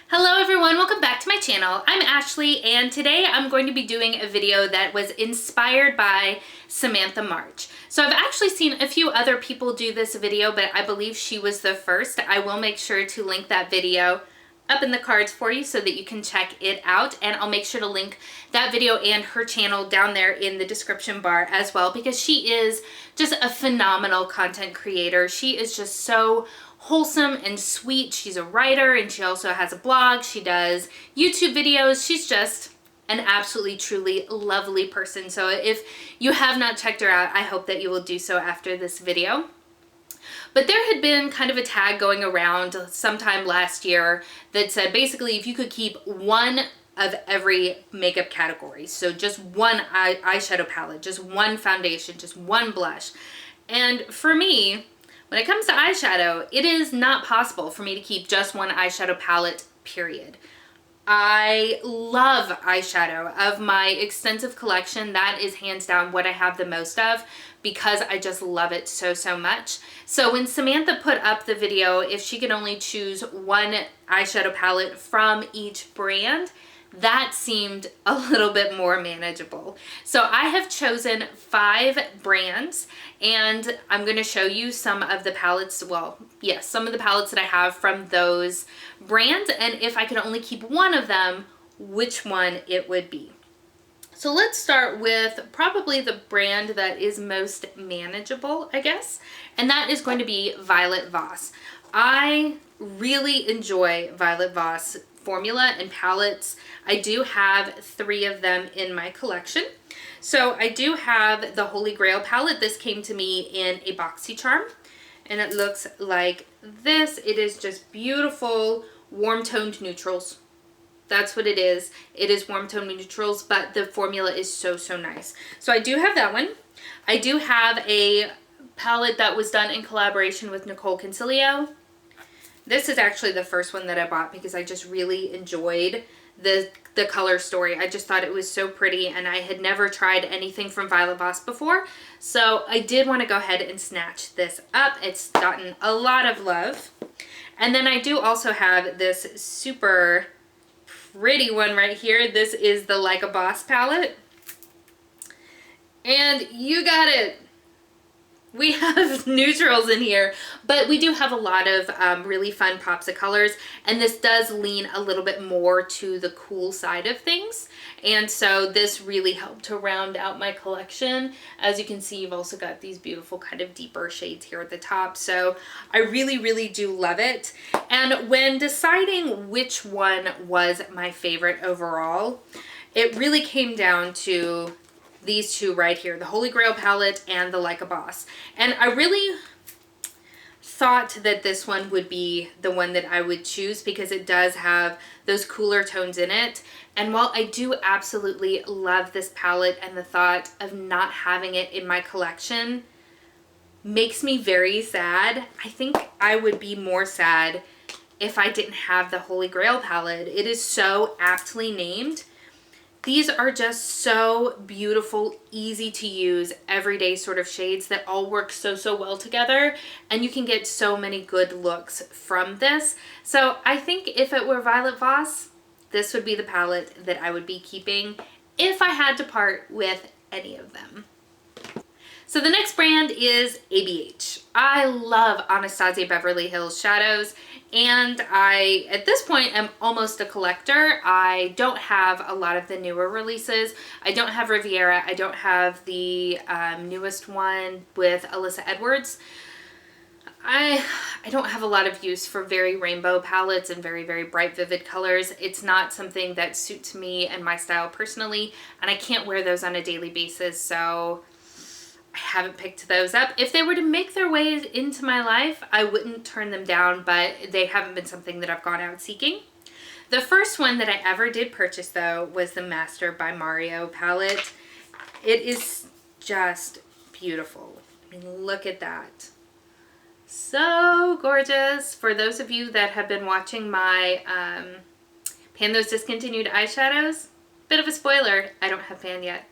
Hello everyone, welcome back to my channel. I'm Ashley and today I'm going to be doing a video that was inspired by Samantha March. So I've actually seen a few other people do this video, but I believe she was the first. I will make sure to link that video up in the cards for you so that you can check it out, and I'll make sure to link that video and her channel down there in the description bar as well, because she is just a phenomenal content creator. She is just so wholesome and sweet. She's a writer and she also has a blog. She does YouTube videos. She's just an absolutely truly lovely person. So if you have not checked her out, I hope that you will do so after this video. But there had been kind of a tag going around sometime last year that said basically if you could keep one of every makeup category, so just one eyeshadow palette, just one foundation, just one blush. And for me, when it comes to eyeshadow, it is not possible for me to keep just one eyeshadow palette, period. I love eyeshadow. Of my extensive collection, that is hands down what I have the most of because I just love it so, so much. So when Samantha put up the video, if she could only choose one eyeshadow palette from each brand, that seemed a little bit more manageable. So I have chosen 5 brands and I'm going to show you some of the palettes, well, yes, some of the palettes that I have from those brands, and if I could only keep one of them, which one it would be. So let's start with probably the brand that is most manageable, I guess, and that is going to be Violet Voss. I really enjoy Violet Voss formula and palettes. I do have 3 of them in my collection. So I do have the Holy Grail palette. This came to me in a BoxyCharm and it looks like this. It is just beautiful warm toned neutrals. That's what it is. It is warm toned neutrals, but the formula is so, so nice. So I do have that one. I do have a palette that was done in collaboration with Nicole Concilio. This is actually the first one that I bought because I just really enjoyed the color story. I just thought it was so pretty and I had never tried anything from Violet Voss before. So I did want to go ahead and snatch this up. It's gotten a lot of love. And then I do also have this super pretty one right here. This is the Like a Boss palette. And you got it. We have neutrals in here, but we do have a lot of really fun pops of colors, and this does lean a little bit more to the cool side of things, and so this really helped to round out my collection. As you can see, you've also got these beautiful kind of deeper shades here at the top, so I really, really do love it. And when deciding which one was my favorite overall, it really came down to these 2 right here, the Holy Grail palette and the Like a Boss. And I really thought that this one would be the one that I would choose because it does have those cooler tones in it. And while I do absolutely love this palette, and the thought of not having it in my collection makes me very sad, I think I would be more sad if I didn't have the Holy Grail palette. It is so aptly named. These are just so beautiful, easy to use, everyday sort of shades that all work so, so well together, and you can get so many good looks from this. So I think if it were Violet Voss, this would be the palette that I would be keeping if I had to part with any of them. So the next brand is ABH. I love Anasazi Beverly Hills shadows, and I, at this point, am almost a collector. I don't have a lot of the newer releases. I don't have Riviera. I don't have the newest one with Alyssa Edwards. I don't have a lot of use for very rainbow palettes and very, very bright, vivid colors. It's not something that suits me and my style personally, and I can't wear those on a daily basis, so I haven't picked those up. If they were to make their way into my life, I wouldn't turn them down, but they haven't been something that I've gone out seeking. The first one that I ever did purchase, though, was the Master by Mario palette. It is just beautiful. I mean, look at that. So gorgeous. For those of you that have been watching my Pan Those Discontinued eyeshadows, bit of a spoiler, I don't have Pan yet.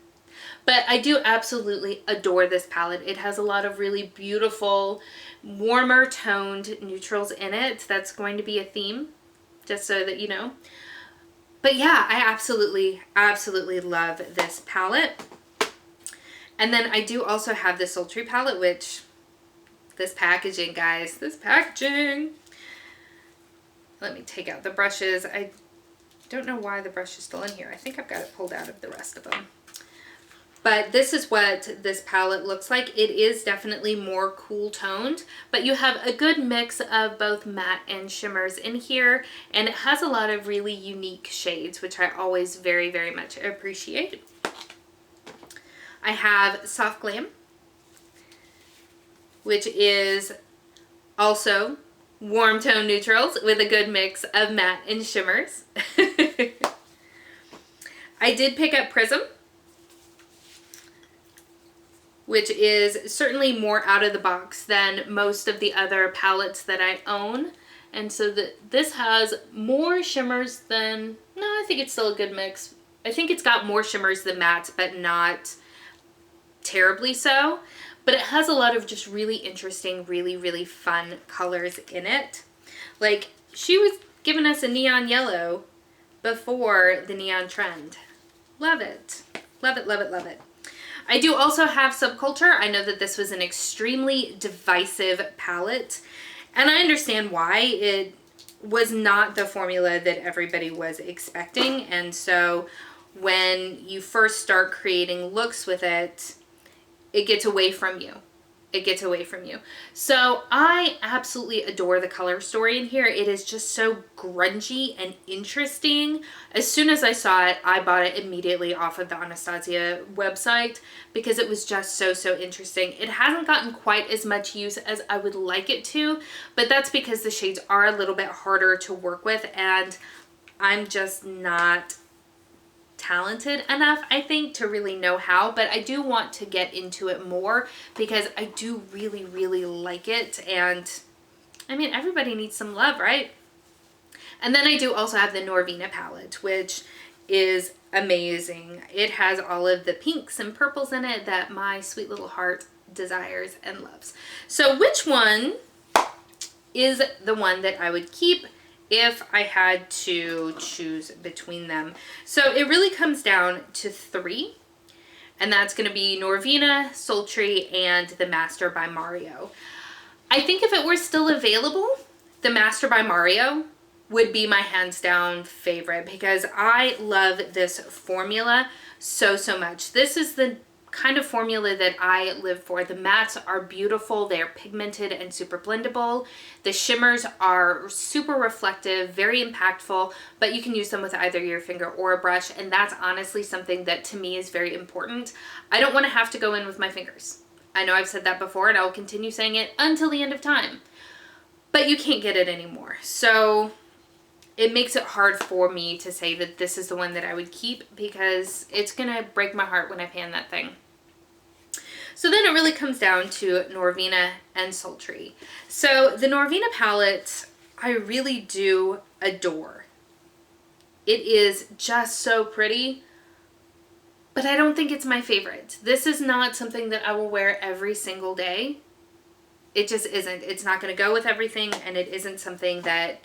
But I do absolutely adore this palette. It has a lot of really beautiful, warmer toned neutrals in it. That's going to be a theme just so that you know. But yeah, I absolutely, absolutely love this palette. And then I do also have the Sultry palette, which, this packaging, guys, this packaging. Let me take out the brushes. I don't know why the brush is still in here. I think I've got it pulled out of the rest of them. But this is what this palette looks like. It is definitely more cool toned, but you have a good mix of both matte and shimmers in here, and it has a lot of really unique shades, which I always very, very much appreciate. I have Soft Glam, which is also warm tone neutrals with a good mix of matte and shimmers. I did pick up Prism, which is certainly more out of the box than most of the other palettes that I own. And so this has more shimmers than, no, I think it's still a good mix. I think it's got more shimmers than mattes, but not terribly so. But it has a lot of just really interesting, really, really fun colors in it. Like, she was giving us a neon yellow before the neon trend. Love it. Love it, love it, love it. I do also have Subculture. I know that this was an extremely divisive palette, and I understand why. It was not the formula that everybody was expecting, and so when you first start creating looks with it, it gets away from you. It gets away from you. So I absolutely adore the color story in here. It is just so grungy and interesting. As soon as I saw it, I bought it immediately off of the Anasazi website because it was just so, so interesting. It hasn't gotten quite as much use as I would like it to, but that's because the shades are a little bit harder to work with, and I'm just not talented enough, I think, to really know how, but I do want to get into it more because I do really, really like it. And I mean, everybody needs some love, right? And then I do also have the Norvina palette, which is amazing. It has all of the pinks and purples in it that my sweet little heart desires and loves. So which one is the one that I would keep if I had to choose between them? So it really comes down to three, and that's going to be Norvina, Sultry, and the Master by Mario. I think if it were still available, the Master by Mario would be my hands down favorite because I love this formula so, so much. This is the kind of formula that I live for. The mattes are beautiful. They're pigmented and super blendable. The shimmers are super reflective, very impactful, but you can use them with either your finger or a brush, and that's honestly something that to me is very important. I don't want to have to go in with my fingers. I know I've said that before, and I'll continue saying it until the end of time, but you can't get it anymore. So it makes it hard for me to say that this is the one that I would keep because it's gonna break my heart when I pan that thing. So then it really comes down to Norvina and Sultry. So the Norvina palette, I really do adore. It is just so pretty, but I don't think it's my favorite. This is not something that I will wear every single day. It just isn't. It's not going to go with everything, and it isn't something that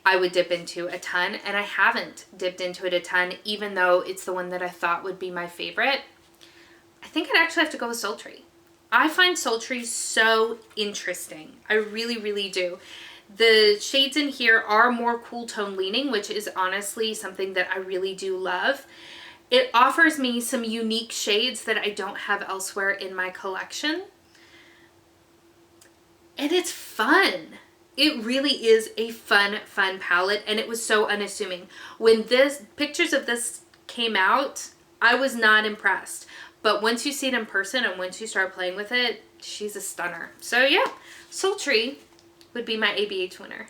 I would dip into a ton, and I haven't dipped into it a ton, even though it's the one that I thought would be my favorite. I think I'd actually have to go with Sultry. I find Sultry so interesting. I really, really do. The shades in here are more cool tone leaning, which is honestly something that I really do love. It offers me some unique shades that I don't have elsewhere in my collection. And it's fun. It really is a fun palette, and it was so unassuming. When pictures of this came out, I was not impressed. But once you see it in person and once you start playing with it, she's a stunner. So yeah, Sultry would be my ABH winner.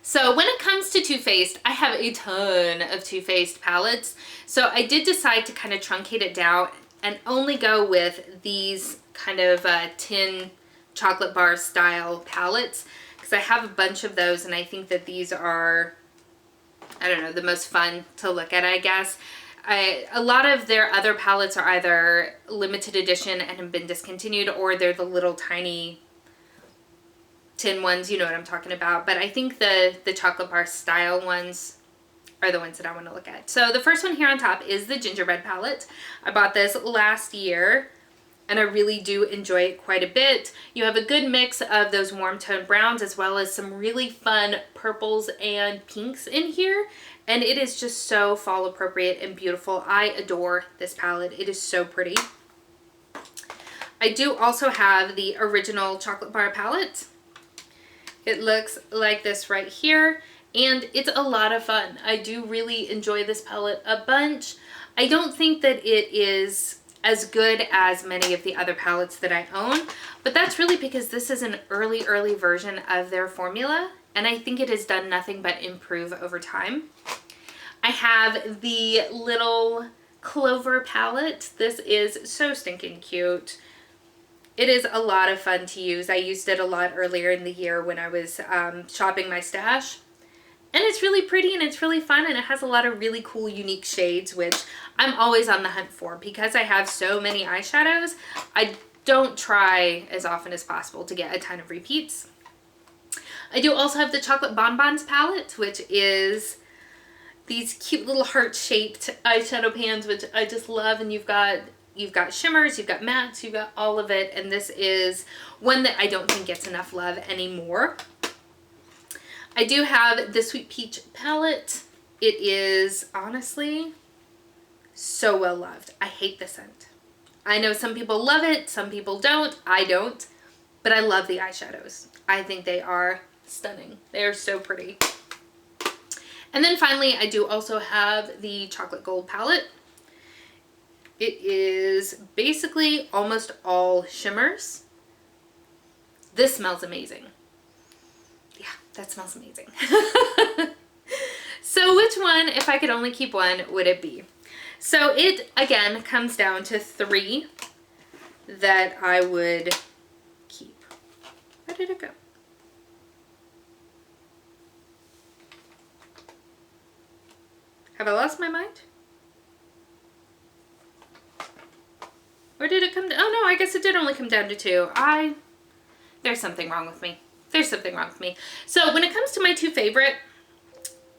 So when it comes to Too Faced, I have a ton of Too Faced palettes. So I did decide to kind of truncate it down and only go with these kind of tin chocolate bar style palettes because I have a bunch of those, and I think that these are, I don't know, the most fun to look at, I guess. A lot of their other palettes are either limited edition and have been discontinued, or they're the little tiny tin ones, you know what I'm talking about. But I think the chocolate bar style ones are the ones that I want to look at. So the first one here on top is the Gingerbread Palette. I bought this last year and I really do enjoy it quite a bit. You have a good mix of those warm tone browns as well as some really fun purples and pinks in here. And it is just so fall appropriate and beautiful. I adore this palette. It is so pretty. I do also have the original chocolate bar palette. It looks like this right here. And it's a lot of fun. I do really enjoy this palette a bunch. I don't think that it is as good as many of the other palettes that I own, but that's really because this is an early version of their formula, and I think it has done nothing but improve over time. I have the little Clover palette. This is so stinking cute. It is a lot of fun to use. I used it a lot earlier in the year when I was shopping my stash. And it's really pretty and it's really fun, and it has a lot of really cool unique shades, which I'm always on the hunt for. Because I have so many eyeshadows, I don't try as often as possible to get a ton of repeats. I do also have the Chocolate Bonbons palette, which is these cute little heart-shaped eyeshadow pans, which I just love. And you've got shimmers, you've got mattes, you've got all of it. And this is one that I don't think gets enough love anymore. I do have the Sweet Peach palette. It is honestly so well loved. I hate the scent. I know some people love it, some people don't. I don't, but I love the eyeshadows. I think they are stunning. They are so pretty. And then finally, I do also have the Chocolate Gold palette. It is basically almost all shimmers. This smells amazing. That smells amazing. So which one, if I could only keep one, would it be? So it, again, comes down to 3 that I would keep. Where did it go? Have I lost my mind? Or did it come down? Oh no, I guess it did only come down to 2. There's something wrong with me. There's something wrong with me. So when it comes to my 2 favorite,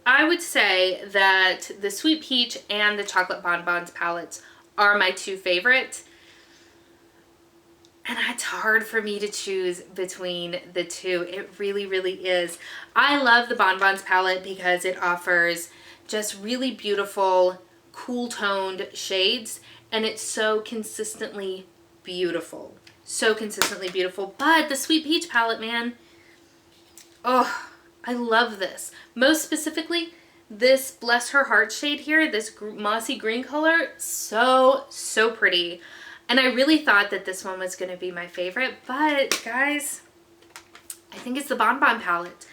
I would say that the Sweet Peach and the Chocolate Bonbons palettes are my 2 favorite. And it's hard for me to choose between the 2. It really, really is. I love the Bonbons palette because it offers just really beautiful, cool toned shades. And it's so consistently beautiful. So consistently beautiful. But the Sweet Peach palette, man, oh, I love this. Most specifically, this Bless Her Heart shade here, this mossy green color, so pretty. And I really thought that this one was going to be my favorite, but guys, I think it's the Bonbon palette.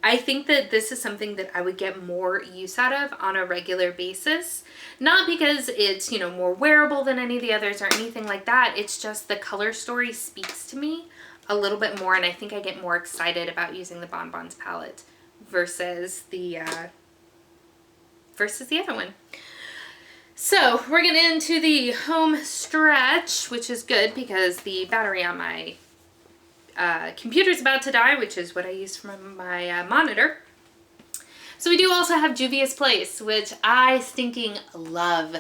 I think that this is something that I would get more use out of on a regular basis. Not because it's, you know, more wearable than any of the others or anything like that. It's just the color story speaks to me a little bit more, and I think I get more excited about using the Bonbons palette versus the other one. So we're getting into the home stretch, which is good because the battery on my computer's about to die, which is what I use for my monitor. So we do also have Juvia's Place, which I stinking love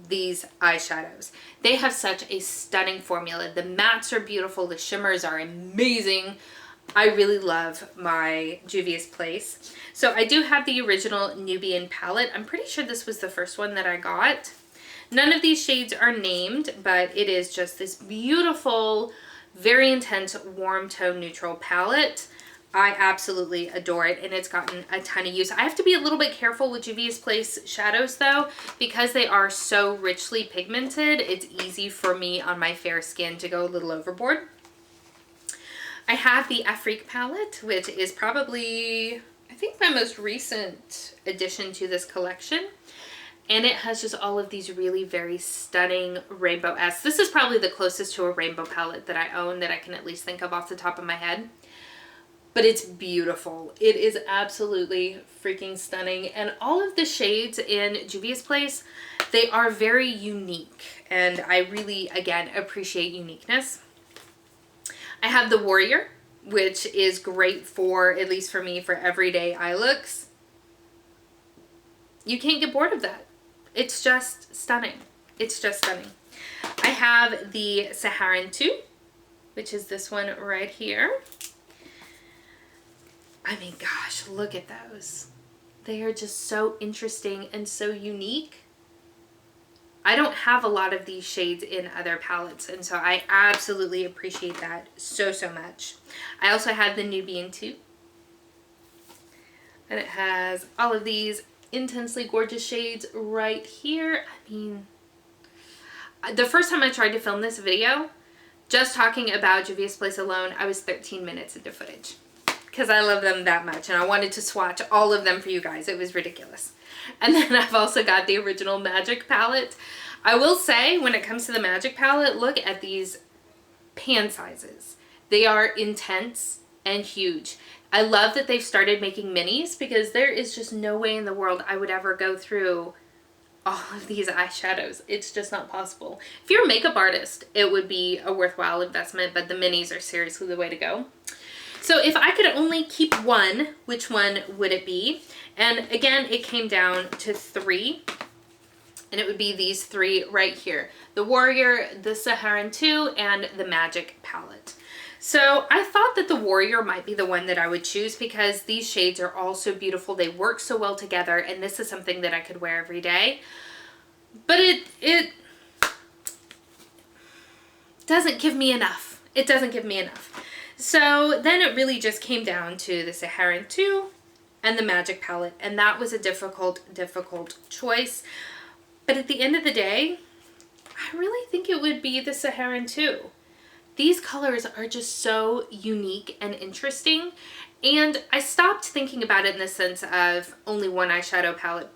these eyeshadows. They have such a stunning formula. The mattes are beautiful. The shimmers are amazing. I really love my Juvia's Place. So I do have the original Nubian palette. I'm pretty sure this was the first one that I got. None of these shades are named, but it is just this beautiful, very intense, warm tone neutral palette. I absolutely adore it, and it's gotten a ton of use. I have to be a little bit careful with Juvia's Place shadows though, because they are so richly pigmented. It's easy for me on my fair skin to go a little overboard. I have the Afrique palette, which is probably, I think, my most recent addition to this collection. And it has just all of these really very stunning rainbow-esque. This is probably the closest to a rainbow palette that I own that I can at least think of off the top of my head. But it's beautiful. It is absolutely freaking stunning. And all of the shades in Juvia's Place, they are very unique. And I really, again, appreciate uniqueness. I have the Warrior, which is great for, at least for me, for everyday eye looks. You can't get bored of that. It's just stunning. It's just stunning. I have the Saharan 2, which is this one right here. I mean, gosh, look at those. They are just so interesting and so unique. I don't have a lot of these shades in other palettes, and so I absolutely appreciate that so, so much. I also have the Nubian 2. And it has all of these intensely gorgeous shades right here. I mean, the first time I tried to film this video, just talking about Yesplease Palette alone, I was 13 minutes into footage. Because I love them that much, and I wanted to swatch all of them for you guys. It was ridiculous. And then I've also got the original Magic palette. I will say, when it comes to the Magic palette, look at these pan sizes. They are intense and huge. I love that they've started making minis, because there is just no way in the world I would ever go through all of these eyeshadows. It's just not possible. If you're a makeup artist, it would be a worthwhile investment, but the minis are seriously the way to go. So if I could only keep one, which one would it be? And again, it came down to 3. And it would be these 3 right here. The Warrior, the Saharan 2, and the Magic palette. So I thought that the Warrior might be the one that I would choose, because these shades are all so beautiful. They work so well together, and this is something that I could wear every day. But it doesn't give me enough. It doesn't give me enough. So then it really just came down to the Saharan 2 and the Magic palette, and that was a difficult choice. But at the end of the day, I really think it would be the Saharan 2. These colors are just so unique and interesting, and I stopped thinking about it in the sense of only one eyeshadow palette,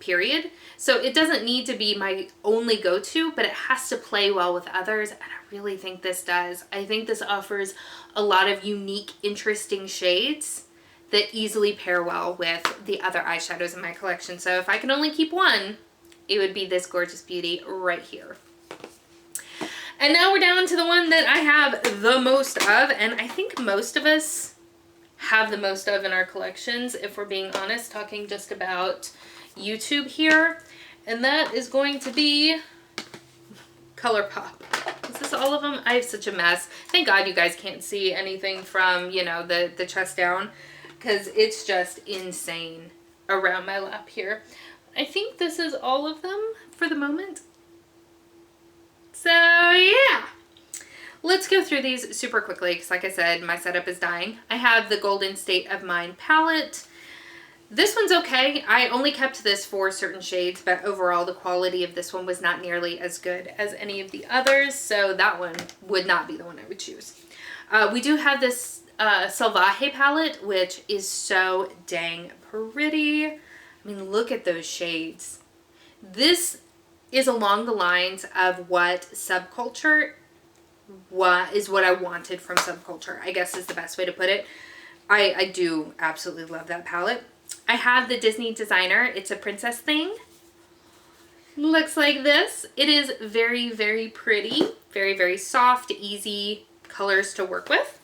period. So it doesn't need to be my only go-to, but it has to play well with others, and I really think this does. I think this offers a lot of unique, interesting shades that easily pair well with the other eyeshadows in my collection. So if I can only keep one, it would be this gorgeous beauty right here. And now we're down to the one that I have the most of, and I think most of us have the most of in our collections, if we're being honest, talking just about YouTube here. And that is going to be ColourPop. Is this all of them? I have such a mess. Thank God you guys can't see anything from, you know, the chest down, because it's just insane around my lap here. I think this is all of them for the moment. So yeah, let's go through these super quickly, because like I said, my setup is dying. I have the Golden State of Mind palette. This one's okay. I only kept this for certain shades, but overall the quality of this one was not nearly as good as any of the others, so that one would not be the one I would choose. We do have this Salvaje palette, which is so dang pretty. I mean, look at those shades. This is along the lines of what Subculture is what I wanted from Subculture, I guess is the best way to put it. I do absolutely love that palette. I have the Disney Designer. It's a princess thing. Looks like this. It is very, very pretty. Very, very soft, easy colors to work with.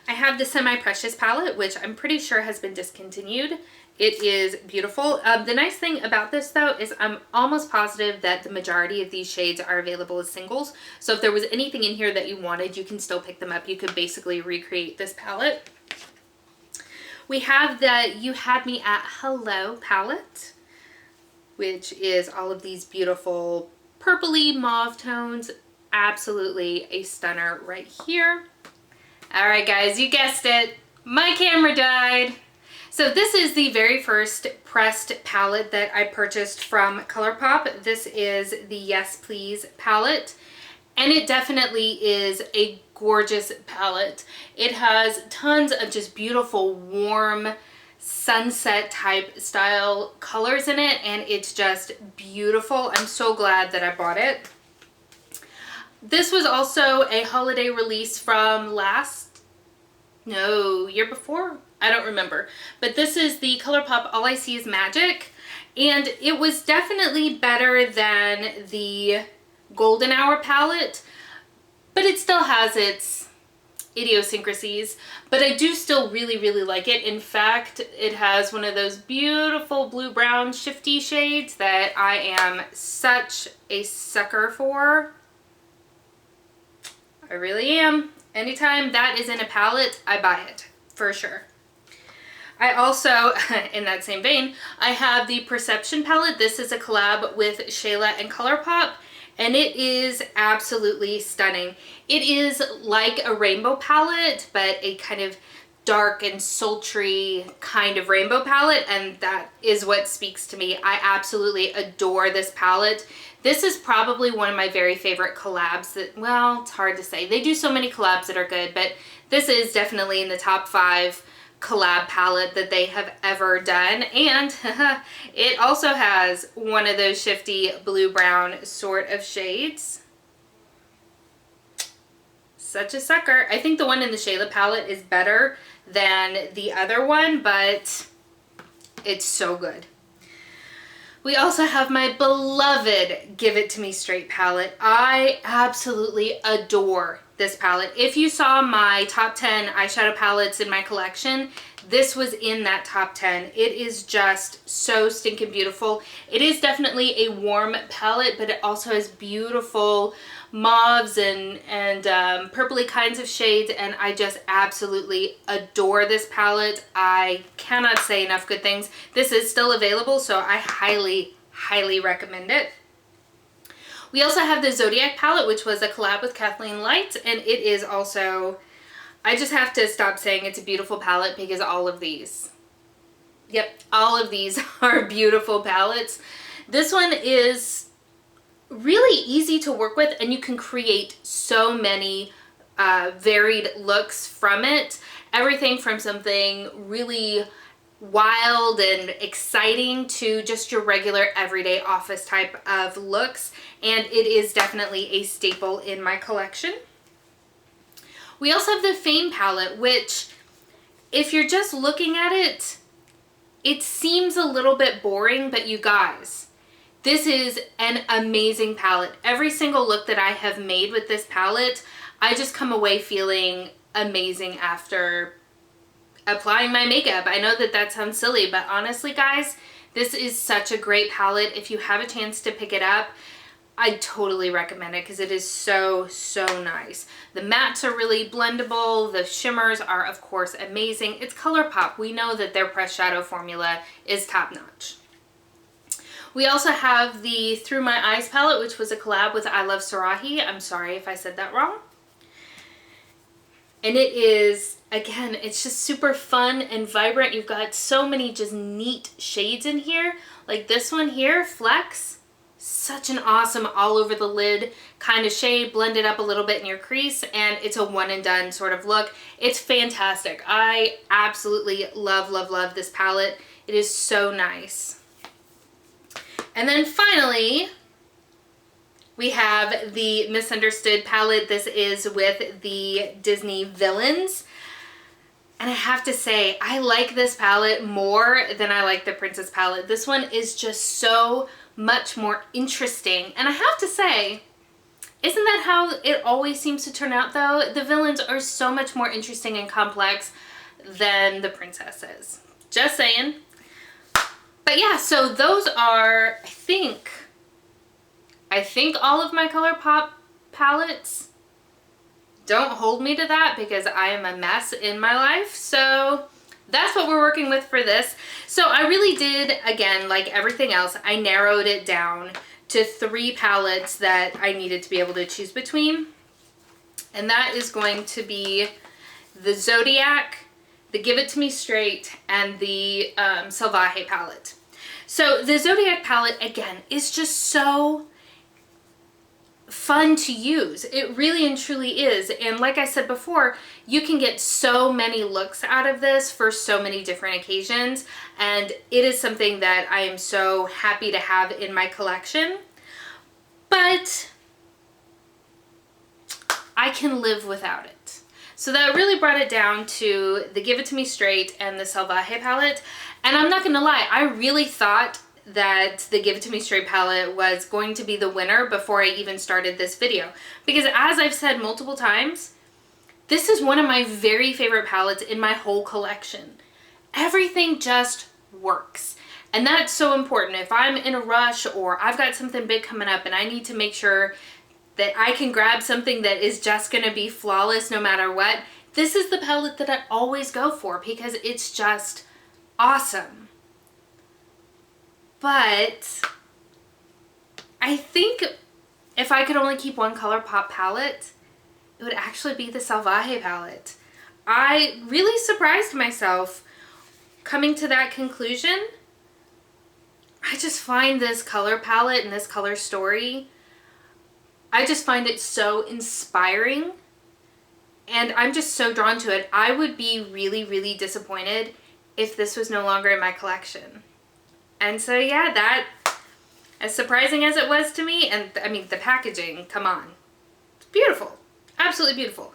I have the Semi-Precious palette, which I'm pretty sure has been discontinued. It is beautiful. The nice thing about this though is I'm almost positive that the majority of these shades are available as singles. So if there was anything in here that you wanted, you can still pick them up. You could basically recreate this palette. We have the You Had Me at Hello palette, which is all of these beautiful purpley mauve tones. Absolutely a stunner right here. All right guys, you guessed it. My camera died. So this is the very first pressed palette that I purchased from ColourPop. This is the Yesplease Palette, and it definitely is a gorgeous palette. It has tons of just beautiful, warm, sunset type style colors in it, and it's just beautiful. I'm so glad that I bought it. This was also a holiday release from year before? I don't remember. But this is the ColourPop All I See Is Magic, and it was definitely better than the Golden Hour palette, but it still has its idiosyncrasies, but I do still really, really like it. In fact, it has one of those beautiful blue-brown shifty shades that I am such a sucker for. I really am. Anytime that is in a palette, I buy it, for sure. I also, in that same vein, I have the Perception palette. This is a collab with Shayla and ColourPop, and it is absolutely stunning. It is like a rainbow palette, but a kind of dark and sultry kind of rainbow palette, and that is what speaks to me. I absolutely adore this palette. This is probably one of my very favorite collabs that, well, it's hard to say. They do so many collabs that are good, but this is definitely in the top 5 collab palette that they have ever done. And it also has one of those shifty blue-brown sort of shades. Such a sucker. I think the one in the Shayla palette is better than the other one, but it's so good. We also have my beloved Give It To Me Straight palette. I absolutely adore this palette. If you saw my top 10 eyeshadow palettes in my collection, this was in that top 10. It is just so stinking beautiful. It is definitely a warm palette, but it also has beautiful mauves and purpley kinds of shades, and I just absolutely adore this palette. I cannot say enough good things. This is still available, so I highly, highly recommend it. We also have the Zodiac palette, which was a collab with Kathleen Light, and it is also, I just have to stop saying it's a beautiful palette because all of these, yep, all of these are beautiful palettes. This one is really easy to work with, and you can create so many varied looks from it. Everything from something really wild and exciting to just your regular everyday office type of looks, and it is definitely a staple in my collection. We also have the Fame palette, which if you're just looking at it, it seems a little bit boring, but you guys, this is an amazing palette. Every single look that I have made with this palette, I just come away feeling amazing after applying my makeup. I know that that sounds silly, but honestly guys, this is such a great palette. If you have a chance to pick it up, I totally recommend it because it is so, so nice. The mattes are really blendable. The shimmers are, of course, amazing. It's ColourPop. We know that their pressed shadow formula is top-notch. We also have the Through My Eyes palette, which was a collab with I Love Sarahi. I'm sorry if I said that wrong. And it is, again, it's just super fun and vibrant. You've got so many just neat shades in here. Like this one here, Flex. Such an awesome all over the lid kind of shade, blended up a little bit in your crease, and it's a one and done sort of look. It's fantastic. I absolutely love, love, love this palette. It is so nice. And then finally, we have the Misunderstood palette. This is with the Disney villains. And I have to say, I like this palette more than I like the Princess palette. This one is just so much more interesting. And I have to say, isn't that how it always seems to turn out though? The villains are so much more interesting and complex than the princesses. Just saying. But yeah, so those are, I think all of my ColourPop palettes. Don't hold me to that because I am a mess in my life. So that's what we're working with for this. So I really did, again, like everything else, I narrowed it down to 3 palettes that I needed to be able to choose between. And that is going to be the Zodiac, the Give It To Me Straight, and the Salvaje palette. So the Zodiac palette, again, is just so fun to use. It really and truly is. And like I said before, you can get so many looks out of this for so many different occasions, and it is something that I am so happy to have in my collection. But I can live without it. So that really brought it down to the Give It To Me Straight and the Salvaje palette. And I'm not gonna lie, I really thought that the Give It To Me Straight palette was going to be the winner before I even started this video. Because as I've said multiple times, This is one of my very favorite palettes in my whole collection. Everything just works. And that's so important. If I'm in a rush or I've got something big coming up and I need to make sure that I can grab something that is just going to be flawless no matter what, this is the palette that I always go for because it's just awesome. But I think if I could only keep one ColourPop palette, it would actually be the Salvaje palette. I really surprised myself coming to that conclusion. I just find this color palette and this color story, I just find it so inspiring and I'm just so drawn to it. I would be really, really disappointed if this was no longer in my collection. And so yeah, that, as surprising as it was to me, and I mean the packaging, come on, it's beautiful, absolutely beautiful.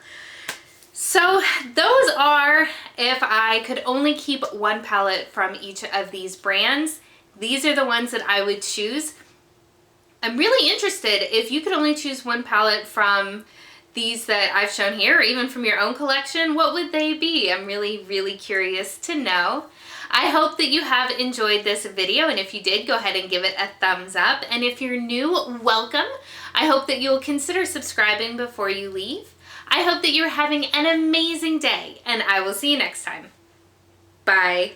So those are, if I could only keep one palette from each of these brands, these are the ones that I would choose. I'm really interested if you could only choose one palette from these that I've shown here, or even from your own collection, what would they be? I'm really, really curious to know. I hope that you have enjoyed this video, and if you did, go ahead and give it a thumbs up. And if you're new, welcome. I hope that you'll consider subscribing before you leave. I hope that you're having an amazing day, and I will see you next time. Bye.